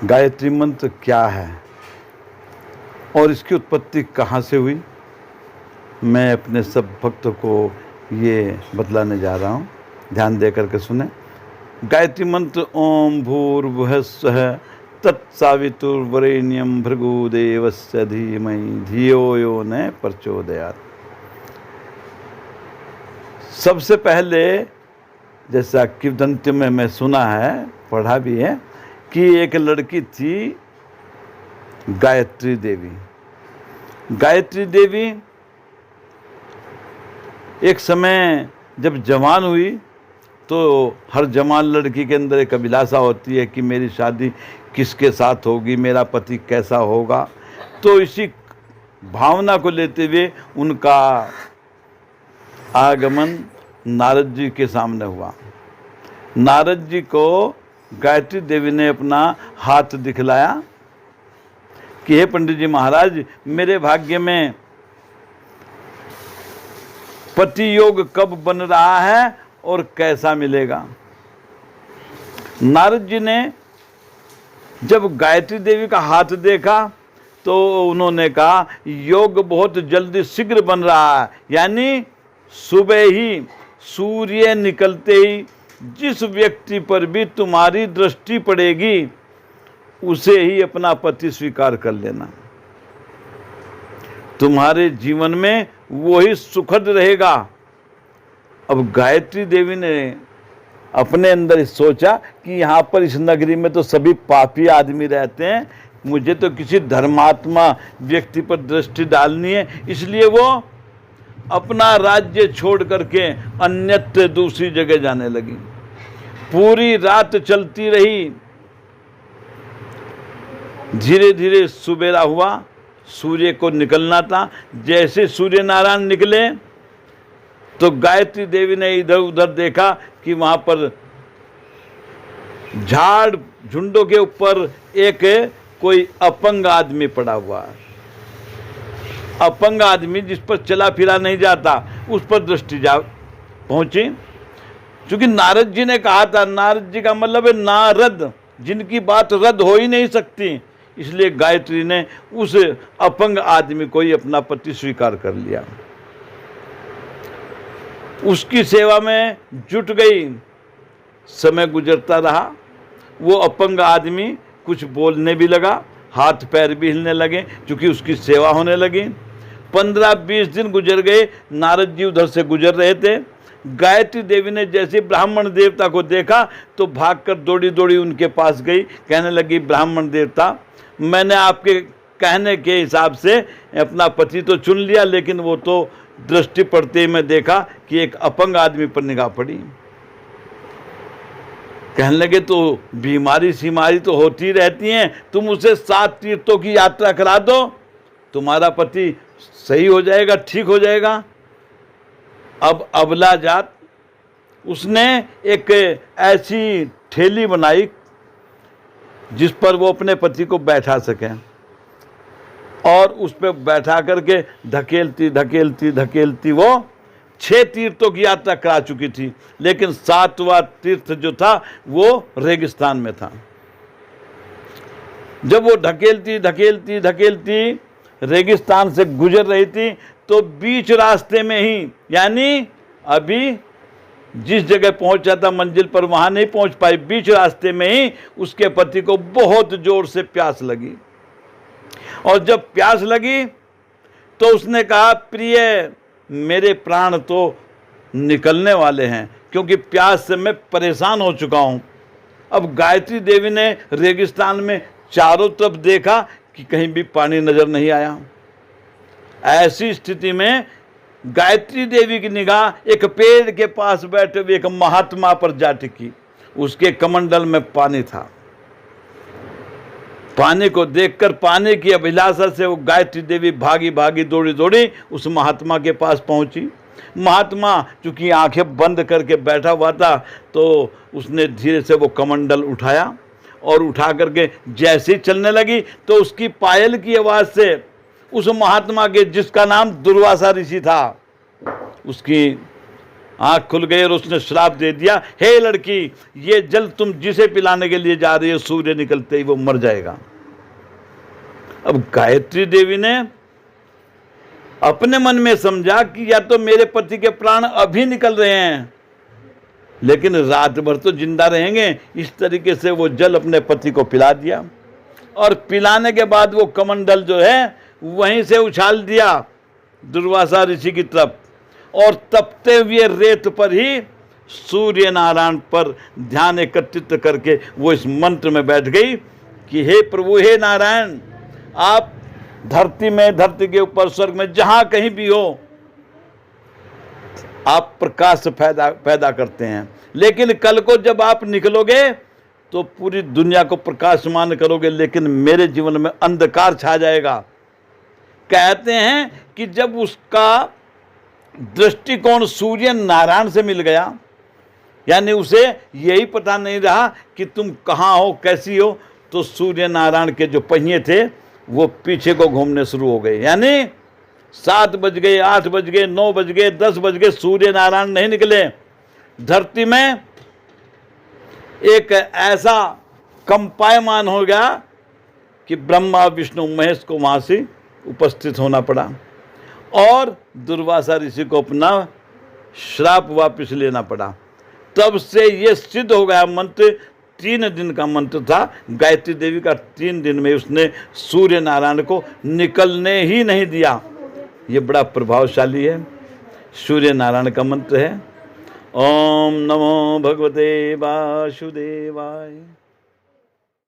गायत्री मंत्र क्या है और इसकी उत्पत्ति कहाँ से हुई, मैं अपने सब भक्तों को ये बतलाने जा रहा हूँ। ध्यान दे करके सुने। गायत्री मंत्र ओम भूर्भुवः स्वः तत्सवितुर्वरेण्यं भृगु देवस्य धीमहि धियो यो न प्रचोदयात्। सबसे पहले जैसा किंवदंती में मैं सुना है, पढ़ा भी है, कि एक लड़की थी गायत्री देवी। गायत्री देवी एक समय जब जवान हुई तो हर जवान लड़की के अंदर एक अभिलाषा होती है कि मेरी शादी किसके साथ होगी, मेरा पति कैसा होगा। तो इसी भावना को लेते हुए उनका आगमन नारद जी के सामने हुआ। नारद जी को गायत्री देवी ने अपना हाथ दिखलाया कि हे पंडित जी महाराज, मेरे भाग्य में पति योग कब बन रहा है और कैसा मिलेगा। नारद जी ने जब गायत्री देवी का हाथ देखा तो उन्होंने कहा योग बहुत जल्दी शीघ्र बन रहा है, यानी सुबह ही सूर्य निकलते ही जिस व्यक्ति पर भी तुम्हारी दृष्टि पड़ेगी उसे ही अपना पति स्वीकार कर लेना। तुम्हारे जीवन में वही सुखद रहेगा। अब गायत्री देवी ने अपने अंदर सोचा कि यहाँ पर इस नगरी में तो सभी पापी आदमी रहते हैं, मुझे तो किसी धर्मात्मा व्यक्ति पर दृष्टि डालनी है। इसलिए वो अपना राज्य छोड़ करके अन्यत्र दूसरी जगह जाने लगी। पूरी रात चलती रही। धीरे धीरे सुबेरा हुआ, सूर्य को निकलना था। जैसे सूर्य नारायण निकले तो गायत्री देवी ने इधर उधर देखा कि वहां पर झाड़ झुंडों के ऊपर एक कोई अपंग आदमी पड़ा हुआ है। अपंग आदमी जिस पर चला फिरा नहीं जाता, उस पर दृष्टि जा पहुंची। क्योंकि नारद जी ने कहा था, नारद जी का मतलब है नारद, जिनकी बात रद्द हो ही नहीं सकती। इसलिए गायत्री ने उस अपंग आदमी को ही अपना पति स्वीकार कर लिया, उसकी सेवा में जुट गई। समय गुजरता रहा, वो अपंग आदमी कुछ बोलने भी लगा, हाथ पैर भी हिलने लगे, क्योंकि उसकी सेवा होने लगी। 15-20 दिन गुजर गए। नारद जी उधर से गुजर रहे थे। गायत्री देवी ने जैसे ब्राह्मण देवता को देखा तो भागकर दौड़ी दौड़ी उनके पास गई। कहने लगी, ब्राह्मण देवता, मैंने आपके कहने के हिसाब से अपना पति तो चुन लिया, लेकिन वो तो दृष्टि पड़ते ही मैं देखा कि एक अपंग आदमी पर निगाह पड़ी। कहने लगे, तो बीमारी सीमारी तो होती रहती हैं, तुम उसे 7 तीर्थों की यात्रा करा दो, तुम्हारा पति सही हो जाएगा, ठीक हो जाएगा। अब अबला जात, उसने एक ऐसी ठेली बनाई जिस पर वो अपने पति को बैठा सके, और उस पर बैठा करके धकेलती धकेलती धकेलती वो 6 तीर्थों की यात्रा करा चुकी थी। लेकिन 7वां तीर्थ जो था वो रेगिस्तान में था। जब वो धकेलती धकेलती धकेलती रेगिस्तान से गुजर रही थी तो बीच रास्ते में ही, यानी अभी जिस जगह पहुंचा था मंजिल पर वहां नहीं पहुंच पाई, बीच रास्ते में ही उसके पति को बहुत जोर से प्यास लगी। और जब प्यास लगी तो उसने कहा, प्रिय, मेरे प्राण तो निकलने वाले हैं, क्योंकि प्यास से मैं परेशान हो चुका हूं। अब गायत्री देवी ने रेगिस्तान में चारों तरफ देखा कि कहीं भी पानी नजर नहीं आया। ऐसी स्थिति में गायत्री देवी की निगाह एक पेड़ के पास बैठे हुए एक महात्मा पर जा टिकी। उसके कमंडल में पानी था। पानी को देखकर, पानी की अभिलाषा से वो गायत्री देवी भागी भागी दौड़ी दौड़ी उस महात्मा के पास पहुंची। महात्मा चूंकि आंखें बंद करके बैठा हुआ था तो उसने धीरे से वो कमंडल उठाया, और उठा करके जैसे ही चलने लगी तो उसकी पायल की आवाज़ से उस महात्मा के, जिसका नाम दुर्वासा ऋषि था, उसकी आँख खुल गई और उसने श्राप दे दिया, हे लड़की, ये जल तुम जिसे पिलाने के लिए जा रही हो, सूर्य निकलते ही वो मर जाएगा। अब गायत्री देवी ने अपने मन में समझा कि या तो मेरे पति के प्राण अभी निकल रहे हैं, लेकिन रात भर तो जिंदा रहेंगे। इस तरीके से वो जल अपने पति को पिला दिया और पिलाने के बाद वो कमंडल जो है वहीं से उछाल दिया दुर्वासा ऋषि की तरफ, और तपते हुए रेत पर ही सूर्य नारायण पर ध्यान एकत्रित करके वो इस मंत्र में बैठ गई कि हे प्रभु, हे नारायण, आप धरती में, धरती के ऊपर, स्वर्ग में, जहां कहीं भी हो, आप प्रकाश पैदा करते हैं, लेकिन कल को जब आप निकलोगे तो पूरी दुनिया को प्रकाशमान करोगे, लेकिन मेरे जीवन में अंधकार छा जाएगा। कहते हैं कि जब उसका दृष्टिकोण सूर्य नारायण से मिल गया, यानी उसे यही पता नहीं रहा कि तुम कहाँ हो, कैसी हो, तो सूर्य नारायण के जो पहिए थे वो पीछे को घूमने शुरू हो गए। यानी 7 बज गए, 8 बज गए, 9 बज गए, 10 बज गए, सूर्य नारायण नहीं निकले। धरती में एक ऐसा कंपायमान हो गया कि ब्रह्मा, विष्णु, महेश को वहाँ से उपस्थित होना पड़ा और दुर्वासा ऋषि को अपना श्राप वापस लेना पड़ा। तब से ये सिद्ध हो गया मंत्र, 3 दिन का मंत्र था गायत्री देवी का। 3 दिन में उसने सूर्य नारायण को निकलने ही नहीं दिया। ये बड़ा प्रभावशाली है, सूर्य नारायण का मंत्र है। ओम नमो भगवते वासुदेवाय।